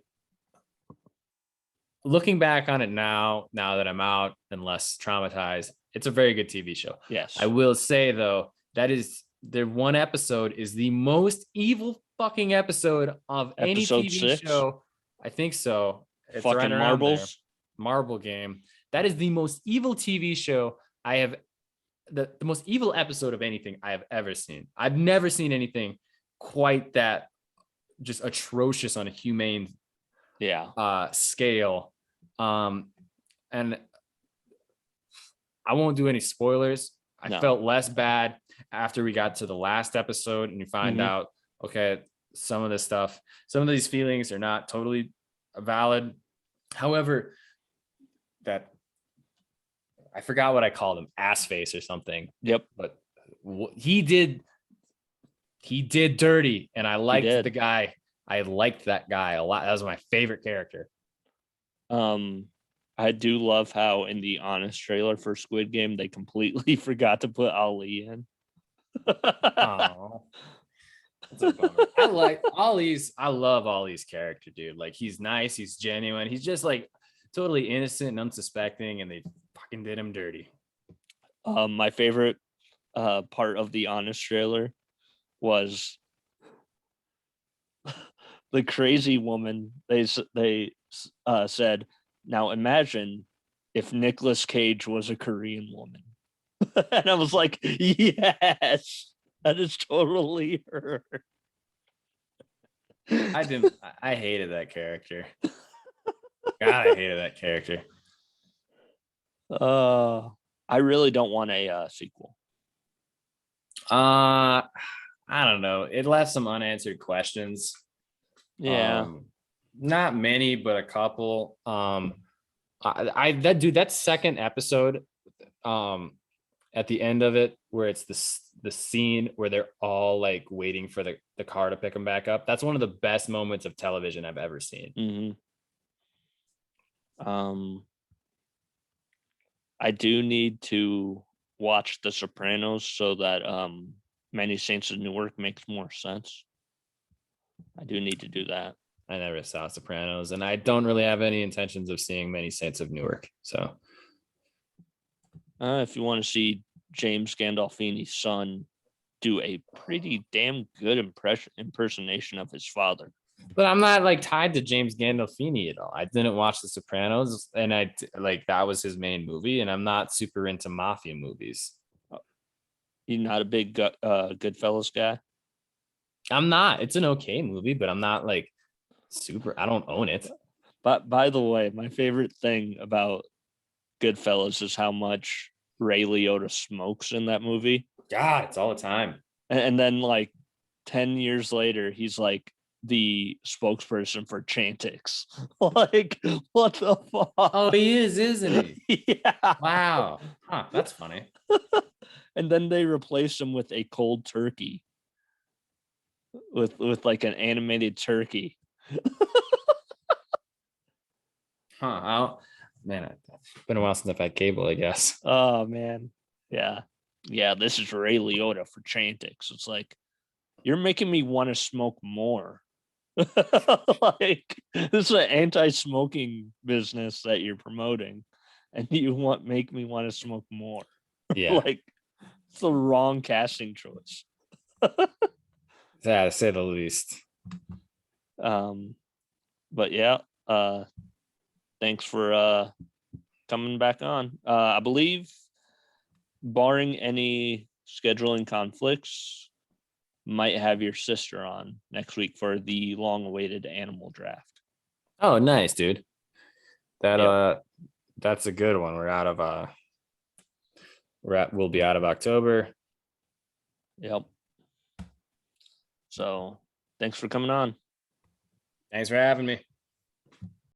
looking back on it now that I'm out and less traumatized, it's a very good TV show. Yes. I will say though, that is their one episode is the most evil fucking episode of any TV 6? show. I think so. It's fucking right marbles. There. Marble Game. That is the most evil TV show I have. The most evil episode of anything I have ever seen. I've never seen anything quite that just atrocious on a humane scale. And I won't do any spoilers. I felt less bad after we got to the last episode and you find out, okay, some of these feelings are not totally valid. However, that I forgot what I called him, ass face or something. Yep. But he did dirty, and I liked the guy. I liked that guy a lot. That was my favorite character. I do love how in the Honest trailer for Squid Game they completely forgot to put Ali in. Oh, that's a bummer. I like Ollie's. I love Ollie's character, dude. Like he's nice, he's genuine, he's just like totally innocent and unsuspecting, and they fucking did him dirty. My favorite part of the Honest trailer was the crazy woman. They said, "Now imagine if Nicolas Cage was a Korean woman," and I was like, "Yes, that is totally her." I hated that character. God, I hated that character. I really don't want a sequel. I don't know. It left some unanswered questions. Yeah. Not many, but a couple. That second episode, at the end of it, where it's the scene where they're all like waiting for the car to pick them back up. That's one of the best moments of television I've ever seen. Mm-hmm. I do need to watch The Sopranos so that Many Saints of Newark makes more sense. I do need to do that. I never saw Sopranos, and I don't really have any intentions of seeing Many Saints of Newark. So, if you want to see James Gandolfini's son do a pretty damn good impersonation of his father. But I'm not like tied to James Gandolfini at all. I didn't watch The Sopranos, and that was his main movie, and I'm not super into mafia movies. You're not a big Goodfellas guy? I'm not. It's an okay movie, but I'm not like super. I don't own it. But by the way, my favorite thing about Goodfellas is how much Ray Liotta smokes in that movie. God, it's all the time. And then like 10 years later, he's like the spokesperson for Chantix. Like, what the fuck? Oh, he is, isn't he? Yeah. Wow. Huh, that's funny. And then they replaced him with a cold turkey. With like an animated turkey. Huh. Man, it's been a while since I've had cable, I guess. Oh man. Yeah. This is Ray Liotta for Chantix. It's like, you're making me want to smoke more. Like, this is an anti-smoking business that you're promoting, and you make me want to smoke more. Yeah. Like, it's the wrong casting choice. Yeah, to say the least. But yeah, thanks for coming back on. I believe, barring any scheduling conflicts, might have your sister on next week for the long-awaited animal draft. Oh, nice, dude. That's a good one. We'll be out of October. Yep. So thanks for coming on. Thanks for having me.